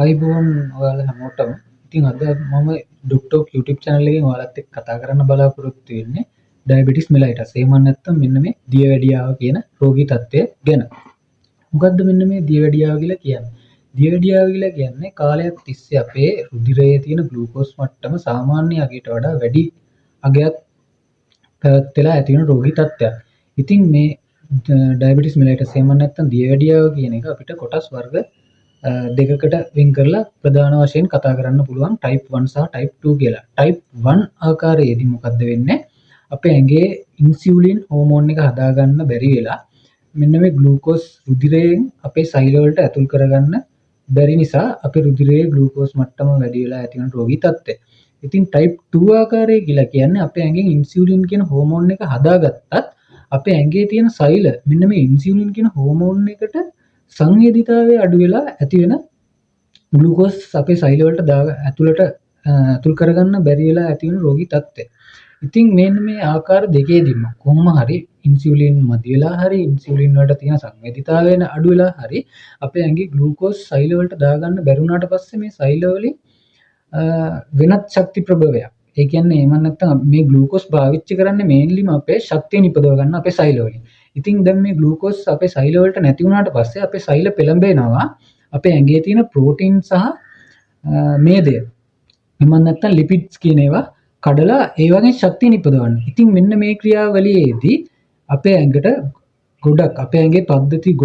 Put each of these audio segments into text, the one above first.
අයිබෝන් ඔයාලා හැමෝටම. ඉතින් අද මම ඩොක්ටර් YouTube channel එකෙන් ඔයාලත් එක්ක කතා කරන්න බලාපොරොත්තු වෙන්නේ ඩයබටිස් මෙලයිටස්. එහෙම නැත්නම් මෙන්න මේ දියවැඩියාව කියන රෝගී තත්ත්වය ගැන. මොකද්ද මෙන්න මේ දියවැඩියාව කියලා කියන්නේ? දියවැඩියාව කියලා කියන්නේ කාලයක් තිස්සේ අපේ රුධිරයේ තියෙන ග්ලූකෝස් මට්ටම සාමාන්‍ය අගයට වඩා වැඩි අගයක් පැවැත්වෙලා ඇති වෙන රෝගී තත්ත්වයක්. ඉතින් මේ ඩයබටිස් මෙලයිටස් එහෙම නැත්නම් දියවැඩියාව කියන එක අපිට කොටස් වර්ග දෙකකට වෙන් කරලා ප්‍රධාන වශයෙන් කතා කරන්න පුළුවන් type 1 සහ type 2 කියලා. type 1 ආකාරයේදී මොකද්ද වෙන්නේ? අපේ ඇඟේ ඉන්සියුලින් හෝමෝන් එක හදාගන්න බැරි වෙලා මෙන්න මේ ග්ලූකෝස් රුධිරයෙන් අපේ සෛල වලට ඇතුල් කරගන්න බැරි නිසා අපේ රුධිරයේ ග්ලූකෝස් මට්ටම වැඩි වෙලා ඇති වෙන රෝගී තත්ත්වය. ඉතින් type 2 ආකාරය කියලා කියන්නේ අපේ ඇඟෙන් ඉන්සියුලින් කියන හෝමෝන් එක හදාගත්තත් අපේ ඇඟේ තියෙන සෛල මෙන්න මේ ඉන්සියුලින් කියන හෝමෝන් එකට සංවේදීතාවය අඩු වෙලා ඇති වෙන ග්ලූකෝස් අපේ සෛල වලට ඇතුල් කරගන්න බැරි වෙලා ඇති වෙන රෝගී තත්ත්වය. ඉතින් මෙන්න මේ ආකාර දෙකේදීම කොහොම හරි ඉන්සියුලින් මදි වෙලා හරි ඉන්සියුලින් වලට තියෙන සංවේදීතාවය අඩු වෙලා හරි අපේ ඇඟේ ග්ලූකෝස් සෛල වලට දාගන්න බැරි වුණාට පස්සේ මේ සෛල වලින් වෙනත් ශක්ති ප්‍රභවයක්. ඒ කියන්නේ එහෙම නැත්නම් මේ ග්ලූකෝස් පාවිච්චි කරන්නේ මේන්ලිම අපේ ශක්තිය නිපදව ගන්න අපේ සෛල වලින්. ඉතින් දැන් මේ ග්ලූකෝස් අපේ සෛල වලට නැති වුණාට පස්සේ අපේ සෛල පෙළඹෙනවා අපේ ඇඟේ තියෙන ප්‍රෝටීන් සහ මේදය. එහෙම නැත්නම් ලිපිඩ්ස් කියන ඒවා කඩලා ඒ වගේ ශක්තිය නිපදවන්න. ඉතින් මෙන්න මේ ක්‍රියාවලියේදී අපේ ඇඟට ගොඩක් අපේ ඇඟේ පද්ධති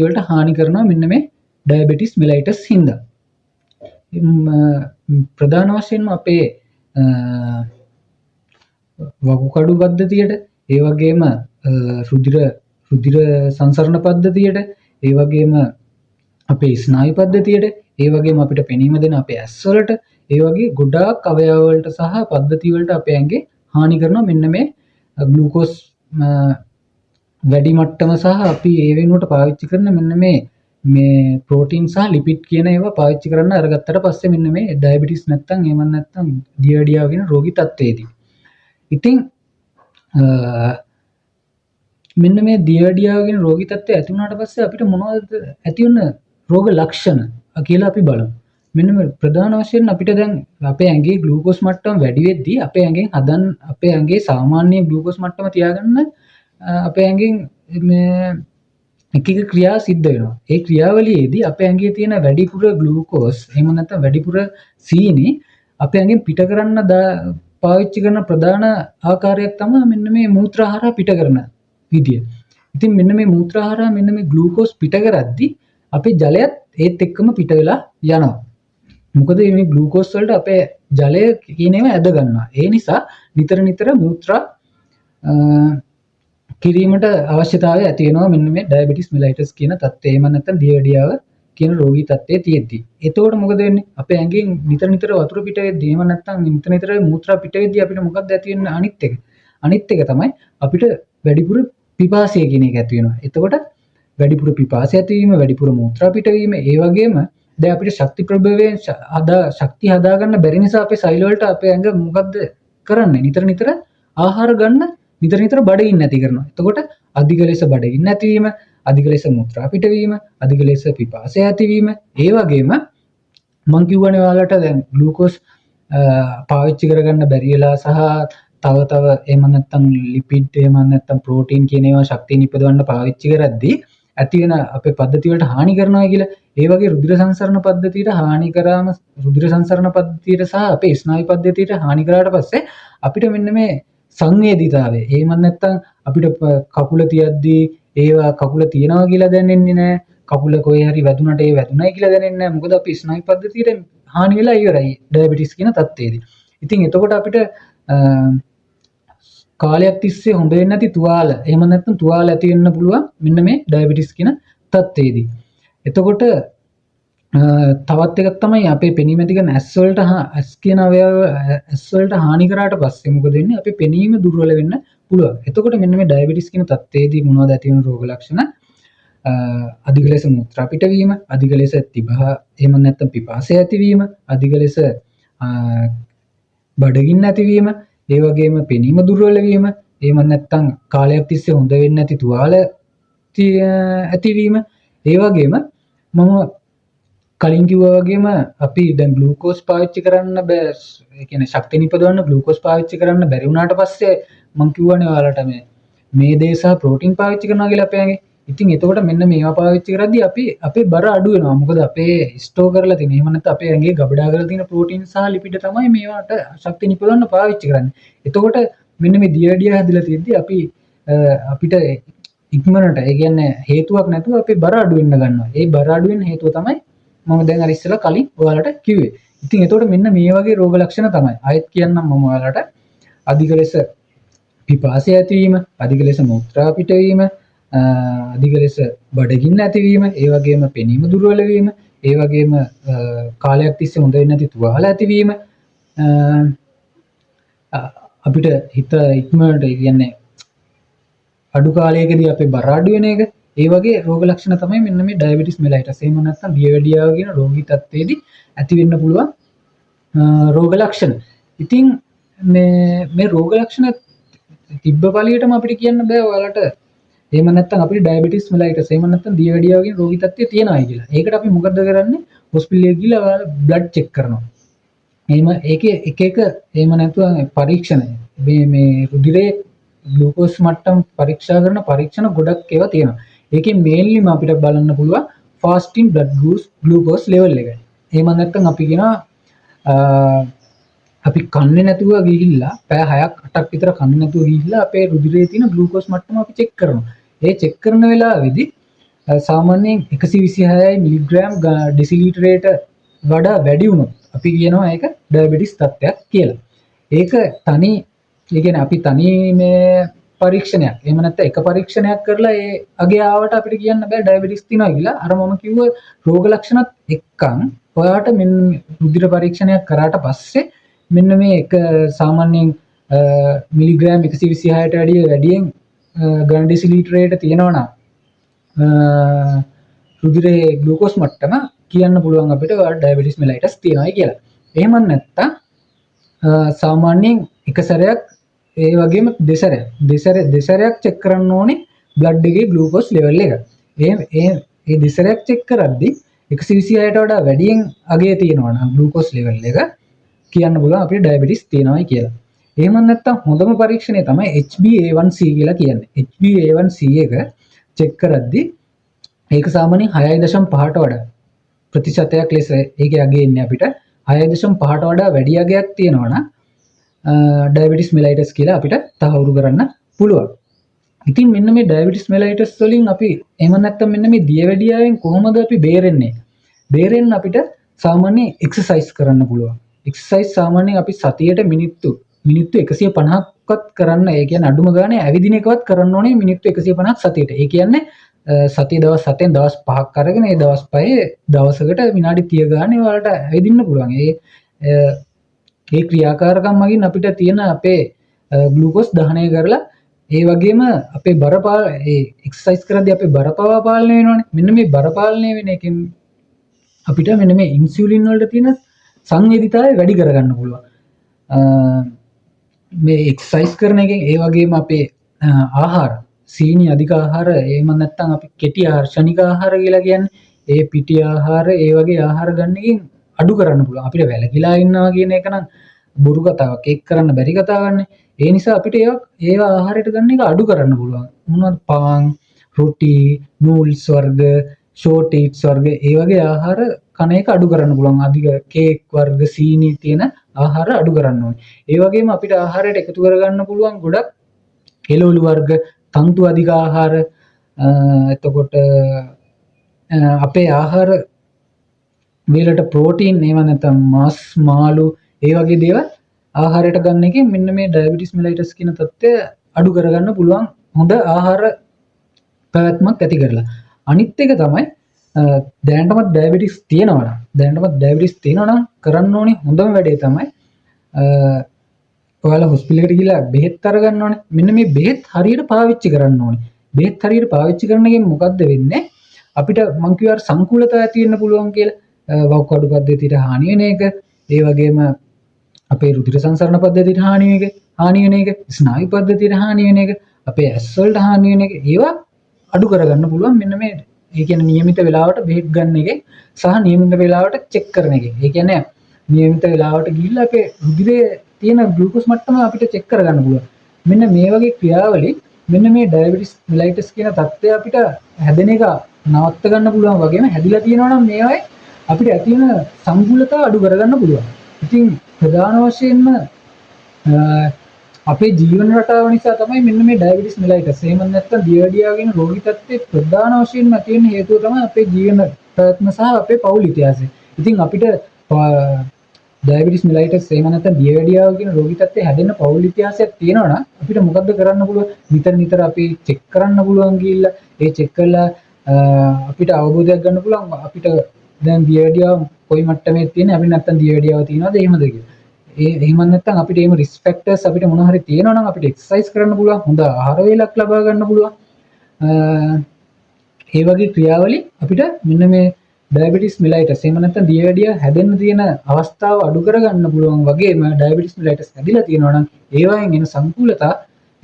වලට හානි කරනවා මෙන්න මේ ඩයබටිස් මෙලයිටස් හින්දා. ප්‍රධාන වශයෙන්ම අපේ වකුගඩු පද්ධතියට ඒ වගේම රුධිර සංසරණ පද්ධතියට ඒ වගේම අපේ ස්නායු පද්ධතියට ඒ වගේම අපිට පෙනීම දෙන අපේ ඇස් වලට ඒ වගේ ගොඩාක් අවයව වලට සහ පද්ධති වලට අපේ ඇඟේ හානි කරනවා මෙන්න මේ ග්ලූකෝස් වැඩි මට්ටම සහ අපි ඒ වෙනුවට පාවිච්චි කරන මෙන්න මේ ප්‍රෝටීන් සහ ලිපිඩ් කියන ඒවා පාවිච්චි කරන්න අරගත්තට පස්සේ මෙන්න මේ ඩයබටිස් නැත්තම් එහෙම නැත්තම් දියවැඩියාව කියන රෝගී තත්ත්වයේදී. ඉතින් මෙන්න මේ දියවැඩියාව කියන රෝගී තත්ත්වය ඇති වුණාට පස්සේ අපිට මොනවද ඇති වෙන රෝග ලක්ෂණ කියලා අපි බලමු. මෙන්න මේ ප්‍රධාන වශයෙන් අපිට දැන් අපේ ඇඟේ ග්ලූකෝස් මට්ටම වැඩි වෙද්දී අපේ ඇඟේ සාමාන්‍ය ග්ලූකෝස් මට්ටම තියාගන්න අපේ ඇඟෙන් මේ එක ක්‍රියා සිද්ධ වෙනවා. ඒ ක්‍රියාවලියේදී අපේ ඇඟේ තියෙන වැඩිපුර ග්ලූකෝස් එහෙම නැත්නම් වැඩිපුර සීනි අපේ ඇඟෙන් පිට කරන්න පාවිච්චි කරන ප්‍රධාන ආකාරයක් තමයි මෙන්න මේ මූත්‍රාහාර පිට කරන විදිය. ඉතින් මෙන්න මේ මූත්‍රාහාර මෙන්න මේ ග්ලූකෝස් පිට කරද්දී අපේ ජලයත් ඒත් එක්කම පිට වෙලා යනවා. මොකද මේ ග්ලූකෝස් වලට අපේ ජලය කියන ඒවා ඇද ගන්නවා. ඒ නිසා නිතර මූත්‍රා කිරීමට අවශ්‍යතාවය ඇති වෙනවා මෙන්න මේ ඩයබටිස් මෙලයිටස් කියන තත්ත්වය. එහෙම නැත්නම් දියවැඩියාව කියන රෝගී තත්ත්වයේ තියෙද්දි. එතකොට මොකද වෙන්නේ? අපේ ඇඟෙන් නිතර වතුර පිට වෙද්දී එහෙම නැත්නම් නිතර මූත්‍රා පිට වෙද්දී අපිට මොකක්ද ඇති වෙන්නේ අනිත් එක තමයි අපිට වැඩිපුර පිපාසය කියන එක ඇති වෙනවා. එතකොට වැඩිපුර පිපාසය ඇතිවීම, වැඩිපුර මූත්‍රා පිටවීම, ඒ වගේම දැන් අපිට ශක්ති ප්‍රභවයෙන් ශක්තිය හදාගන්න බැරි නිසා අපේ සෛල වලට අපේ ඇඟ මොකද්ද කරන්නේ? නිතර ආහාර ගන්න නිතර බඩගින්න ඇති කරනවා. එතකොට අධික ලෙස බඩගින්න ඇතිවීම, අධික ලෙස මූත්‍රා පිටවීම, අධික ලෙස පිපාසය ඇතිවීම, ඒ වගේම මම කියවනේ ඔයාලට දැන් ග්ලූකෝස් පාවිච්චි කරගන්න බැරි වෙලා සහ තව එහෙම නැත්නම් ලිපිඩ් එහෙම නැත්නම් ප්‍රෝටීන් කියන ඒවා ශක්තිය නිපදවන්න පාවිච්චි කරද්දී ඇති වෙන අපේ පද්ධති වලට හානි කරනවා කියලා. ඒ වගේ රුධිර සංසරණ පද්ධතියට හානි කරාම රුධිර සංසරණ පද්ධතියට සහ අපේ ස්නායු පද්ධතියට හානි කරාට පස්සේ අපිට මෙන්න මේ සංවේදීතාවය එහෙම නැත්නම් අපිට කකුල තියද්දී ඒවා කකුල තියනවා කියලා දැනෙන්නේ නැහැ. කකුල කොහේ හරි වැදුනට ඒ වැදුනයි කියලා දැනෙන්නේ නැහැ. මොකද අපි ස්නායු පද්ධතියට හානි වෙලා ඉවරයි ඩයබටිස් කියන තත්ත්වයේදී. ඉතින් එතකොට අපිට කාලයක් තිස්සේ හොඳ වෙන්නේ නැති තුවාල එහෙම නැත්නම් තුවාල ඇති වෙන්න පුළුවන් මෙන්න මේ ඩයබටිස් කියන තත්ත්වයේදී. එතකොට තවත් එකක් තමයි අපේ පෙනීම ඇති කරන ඇස් වලට හානි කරාට පස්සේ මොකද වෙන්නේ? අපේ පෙනීම දුර්වල වෙන්න පුළුවන්. එතකොට මෙන්න මේ ඩයබටිස් කියන තත්ත්වයේදී මොනවද ඇති වෙන රෝග ලක්ෂණ? අධික ලෙස මූත්‍රා පිටවීම, අධික ලෙස එහෙම නැත්නම් පිපාසය ඇතිවීම, අධික ලෙස බඩගින්න ඇතිවීම, ඒ වගේම පෙනීම දුර්වල වීම, එහෙම නැත්නම් කාලයක් තිස්සේ හොඳ වෙන්නේ නැති තුවාල ඇතිවීම, ඒ වගේම මම කලින් කිව්වා වගේම අපි දැන් ග්ලූකෝස් පාවිච්චි කරන්න බෑ. ඒ කියන්නේ ශක්තිය නිපදවන්න ග්ලූකෝස් පාවිච්චි කරන්න බැරි වුණාට පස්සේ මම කිව්වනේ ඔයාලට මේ දේ සහ ප්‍රෝටීන් පාවිච්චි කරනවා කියලා අපේ. ඉතින් එතකොට මෙන්න මේවා පාවිච්චි කරද්දී අපි අපේ බර අඩු වෙනවා. මොකද අපේ ස්ටෝර් කරලා තියෙන. එහෙම නැත්නම් අපේ ඇඟේ ගබඩා කරලා තියෙන ප්‍රෝටීන් සහ ලිපිඩ තමයි මේවට ශක්තිය නිපදවන්න පාවිච්චි කරන්නේ. එතකොට මෙන්න මේ දියවැඩිය හැදිලා තියෙද්දී අපි අපිට ඉක්මනට ඒ කියන්නේ හේතුවක් නැතුව අපේ බර අඩු වෙන්න ගන්නවා. ඒ බර අඩු වෙන්න හේතුව තමයි මම දැන් අර ඉස්සෙල්ලා කලින් ඔයාලට කිව්වේ. ඉතින් එතකොට මෙන්න මේ වගේ රෝග ලක්ෂණ තමයි. ආයෙත් කියන්නම් මම ඔයාලට අධික ලෙස පිපාසය ඇතිවීම, අධික ලෙස මුත්‍රා පිටවීම, අධික ලෙස බඩගින්න ඇතිවීම, ඒ වගේම පෙනීම දුර්වල වීම, ඒ වගේම කාලයක් තිස්සේ හොඳ වෙන්නේ නැති තුවාල ඇතිවීම, අපිට හිත ඉක්මනට කියන්නේ අඩු කාලයකදී අපේ බර අඩු වෙන එක, ඒ වගේ රෝග ලක්ෂණ තමයි මෙන්න මේ ඩයබටිස් මෙලයිටස්. එහෙම නැත්නම් දියවැඩියාව කියන රෝගී තත්ත්වයේදී ඇති වෙන්න පුළුවන් රෝග ලක්ෂණ. ඉතින් මේ රෝග ලක්ෂණ තිබ්බ පළියටම අපිට කියන්න බෑ ඔයාලට එහෙම නැත්නම් අපිට ඩයබටිස් මෙලයිටස් එහෙම නැත්නම් දියවැඩියාව කියන රෝගී තත්ත්වය තියෙනවායි කියලා. ඒකට අපි මොකද කරන්නේ? හොස්පිටල් එකේ ගිහලා ඔයාලා බ්ලඩ් චෙක් කරනවා. එහෙම ඒකේ එක එහෙම නැතුව පරීක්ෂණ මේ රුධිරයේ ග්ලූකෝස් මට්ටම් පරීක්ෂා කරන පරීක්ෂණ ගොඩක් ඒවා තියෙනවා. ඒකේ මේන්ලිම අපිට බලන්න පුළුවන් ෆාස්ටින් බ්ලඩ් ග්ලූකෝස් ලෙවල් එක. එහෙම නැත්නම් අපි කියනවා අපි කන්නේ නැතුව ගිහිල්ලා පැය 6ක් 8ක් විතර කන්නේ නැතුව ගිහිල්ලා අපේ රුධිරයේ තියෙන ග්ලූකෝස් මට්ටම අපි චෙක් කරනවා. ඒ චෙක් කරන වෙලාවේදී සාමාන්‍යයෙන් 126 මිලිග්‍රෑම් ඩෙසිලිටරයට වඩා වැඩි වුණොත් අපි කියනවා ඒක ඩයබටිස් තත්ත්වයක් කියලා. ඒක තනි ඒ කියන්නේ අපි තනි මේ පරීක්ෂණයක්. එහෙම නැත්නම් එක පරීක්ෂණයක් කරලා ඒ අගේ ආවට අපිට කියන්න බෑ ඩයබටිස් තියෙනවා කියලා. අර මම කිව්ව රෝග ලක්ෂණත් එක්කන් ඔයාට මෙන්න රුධිර පරීක්ෂණයක් කරාට පස්සේ මෙන්න මේ එක සාමාන්‍යයෙන් මිලිග්‍රෑම් 126ට වැඩියෙන් ඝන ඩෙසිලිටරයට තියෙනවා නම් රුධිරයේ ග්ලූකෝස් මට්ටම කියන්න පුළුවන් අපිට ඔයාලට ඩයබටිස් මෙලයිටස් තියෙනවායි කියලා. එහෙම නැත්නම් සාමාන්‍යයෙන් එක සැරයක් ඒ වගේම දෙසරයක් චෙක් කරන්න ඕනේ බ්ලඩ් එකේ ග්ලූකෝස් ලෙවල් එක. ඒ දෙසරයක් චෙක් කරද්දී 126ට වඩා වැඩියෙන් අගය තියෙනවා නම් ග්ලූකෝස් ලෙවල් එක කියන්න පුළුවන් අපිට ඩයබටිස් තියෙනවායි කියලා. එහෙම නැත්නම් හොඳම පරීක්ෂණය තමයි HbA1c කියලා කියන්නේ. HbA1c එක චෙක් කරද්දී ඒක සාමාන්‍යයෙන් 6.5ට වඩා ප්‍රතිශතයක් ලෙස ඒකේ අගය ඉන්නේ අපිට 6.5ට වඩා වැඩි අගයක් තියෙනවා නම් ඩයබටිස් මෙලයිටස් කියලා අපිට තහවුරු කරන්න පුළුවන්. ඉතින් මෙන්න මේ ඩයබටිස් මෙලයිටස් වලින් අපි එහෙම නැත්නම් මෙන්න මේ දියවැඩියාවෙන් කොහොමද අපි බේරෙන්නේ? බේරෙන්න අපිට සාමාන්‍යයෙන් එක්සර්සයිස් කරන්න පුළුවන්. එක්සර්සයිස් සාමාන්‍යයෙන් අපි සතියට මිනිත්තු 150ක්වත් කරන්න, ඒ කියන්නේ අඩුම ගානේ ඇවිදින එකවත් කරන්න ඕනේ මිනිත්තු 150ක් සතියට. ඒ කියන්නේ සතිය දවස් 7න් දවස් 5ක් අරගෙන ඒ දවස් 5 දවසකට විනාඩි 30 ගානේ ඔයාලට ඇවිදින්න පුළුවන්. ඒ ක්‍රියාකාරකම් මගින් අපිට තියෙන අපේ ග්ලූකෝස් දහනය කරලා ඒ වගේම අපේ ඒ එක්සර්සයිස් කරද්දී අපේ බර පවා පාලනය වෙනවනේ. මෙන්න මේ බර පාලනය වෙන එකෙන් අපිට මෙන්න මේ ඉන්සියුලින් වලට තියෙන සංවේදීතාවය වැඩි කරගන්න පුළුවන්. මේ එක්සර්සයිස් කරන එකෙන් ඒ වගේම අපේ ආහාර සීනි අධික ආහාර එහෙම නැත්නම් අපි කෙටි ආහාර ශනික ආහාර කියලා කියන්නේ ඒ පිටි ආහාර ඒ වගේ ආහාර ගන්න එකෙන් අඩු කරන්න පුළුවන්. අපිට වැලකිලා ඉන්නවා කියන එක නම් බොරු කතාවක්. ඒක කරන්න බැරි කතාවක්නේ. ඒ නිසා අපිට ඒවා ආහාරයට ගන්න එක අඩු කරන්න පුළුවන්. මොනවද පාන්, රොටි, නූල්ස් වර්ග, ෂෝට් ඊට්ස් වර්ග ඒ වගේ ආහාර කන එක අඩු කරන්න පුළුවන්. අධික කේක් වර්ග, සීනි තියෙන ආහාර අඩු කරන්න ඕනේ. ඒ වගේම අපිට ආහාරයට එකතු කරගන්න පුළුවන් ගොඩක් එළවලු වර්ග, තන්තු අධික ආහාර, එතකොට අපේ ආහාර වලට ප්‍රෝටීන් ඒව නැත්නම් මාස්, මාළු ඒ වගේ දේවල් ආහාරයට ගන්න එකෙන් මෙන්න මේ ඩයබටිස් මෙලයිටස් කියන තත්ත්වය අඩු කරගන්න පුළුවන් හොඳ ආහාර පැවැත්මක් ඇති කරලා. අනිත් එක තමයි දැනටමත් ඩයබටිස් තියෙනවා නම් කරන්න ඕනේ හොඳම වැඩේ තමයි ඔයාලා හොස්පිටල් එකට ගිහලා බෙහෙත් අරගන්න ඕනේ. මෙන්න මේ බෙහෙත් හරියට පාවිච්චි කරන්න ඕනේ. බෙහෙත් හරියට පාවිච්චි කරන එකෙන් මොකද්ද වෙන්නේ? අපිට මං කියුවා සංකූලතාවය ඇති වෙන්න පුළුවන් කියලා. වකුගඩු පද්ධතියට හානි වෙන එක, ඒ වගේම අපේ රුධිර සංසරණ පද්ධතියට හානි වෙන එක, ස්නායු පද්ධතියට හානි වෙන එක, අපේ ඇස් වලට හානි වෙන එක, ඒවා අඩු කරගන්න පුළුවන් මෙන්න මේ ඒ කියන්නේ નિયમિත වෙලාවට බෙහෙත් ගන්න එකෙන් සහ નિયમિත වෙලාවට චෙක් කරන එකෙන්. ඒ කියන්නේ નિયમિත වෙලාවට ගිහිල්ලා අපේ රුධිරයේ තියෙන ග්ලූකෝස් මට්ටම අපිට චෙක් කරගන්න පුළුවන්. මෙන්න මේ වගේ ක්‍රියාවලින් මෙන්න මේ ඩයබටිස් මෙලයිටස් කියන තත්ත්වය අපිට හැදෙන එක නවත්ත ගන්න පුළුවන් වගේම හැදිලා තියෙනවා නම් මේවායි අපිට ඇති වෙන සංකූලතාව අඩු කරගන්න පුළුවන්. ඉතින් ප්‍රධාන වශයෙන්ම අපේ ජීවන රටාව නිසා තමයි මෙන්න මේ ඩයබටිස් මෙලයිටස් එහෙම නැත්නම් දියවැඩියාව කියන රෝගී තත්ත්වයේ ප්‍රධාන වශයෙන්ම ඇති වෙන හේතුව තමයි අපේ ජීවන ප්‍රයත්න සහ අපේ පෞල් ඉතිහාසය. ඉතින් අපිට ඩයබටිස් මෙලයිටස් එහෙම නැත්නම් දියවැඩියාව කියන රෝගී තත්ත්වය හැදෙන්න පෞල් ඉතිහාසයක් තියෙනවා නම් අපිට මොකද්ද කරන්න පුළුවන්? නිතර අපි චෙක් කරන්න පුළුවන් ගිහිල්ලා ඒ චෙක් කරලා අපිට අවබෝධයක් ගන්න පුළුවන් අපිට දැන් දියවැඩියාව කොයි මට්ටමේ තියෙන අපි නැත්නම් දියවැඩියාව තියෙනවද එහෙමද කියලා. එහෙම නැත්නම් අපිට එහෙම රිස්ක් ෆැක්ටර්ස් අපිට මොන හරි තියෙනවා නම් අපිට එක්සර්සයිස් කරන්න පුළුවන්, හොඳ ආහාර වේලක් ලබා ගන්න පුළුවන්. ඒ වගේ ක්‍රියාවලින් අපිට මෙන්න මේ ඩයබටිස් මෙලයිටස් එහෙම නැත්නම් දියවැඩියාව හැදෙන්න තියෙන අවස්ථාව අඩු කරගන්න පුළුවන් වගේම ඩයබටිස් මෙලයිටස් හැදිලා තියෙනවා නම් ඒවායින් එන සංකූලතා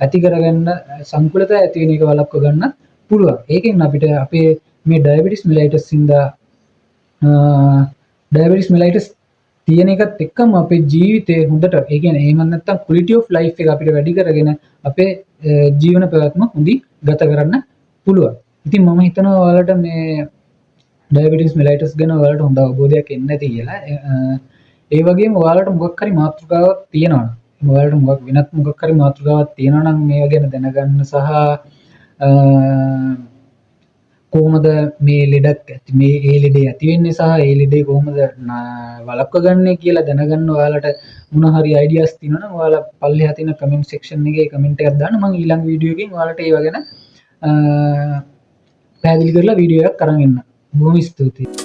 ඇති කරගන්න සංකූලතා ඇති වෙන එක වළක්ව ගන්න පුළුවන්. ඒකෙන් අපිට අපේ මේ ඩයබටිස් මෙලයිටස් ඉඳලා ඩයබටිස් මෙලයිටස් තියෙන එකත් එක්කම අපේ ජීවිතේ හොඳට ඒ කියන්නේ එහෙම නැත්නම් quality of life එක අපිට වැඩි කරගෙන අපේ ජීවන පැවැත්ම හොඳින් ගත කරන්න පුළුවන්. ඉතින් මම හිතනවා ඔයාලට මේ ඩයබටිස් මෙලයිටස් ගැන ඔයාලට හොඳ අවබෝධයක් එන්න ඇති කියලා. ඒ වගේම ඔයාලට මොකක් හරි මාතෘකාවක් තියෙනවා නම් ඔයාලට මොකක් හරි මාතෘකාවක් තියෙනවා නම් මේවා ගැන දැනගන්න සහ කොහොමද මේ ලෙඩක් මේ ඒ ලෙඩේ ඇති වෙන්නේ සහ ඒ ලෙඩේ කොහොමද වළක්ව ගන්නේ කියලා දැනගන්න ඔයාලට මොන හරි අයිඩියාස් තියෙනවා නම් ඔයාලා පල්ලෙහා තියෙන කමෙන්ට් සෙක්ෂන් එකේ කමෙන්ට් එකක් දාන්න. මම ඊළඟ වීඩියෝ එකකින් ඔයාලට ඒව ගැන පැහැදිලි කරලා වීඩියෝ එකක් අරන් එන්න. බොහොම ස්තුතියි.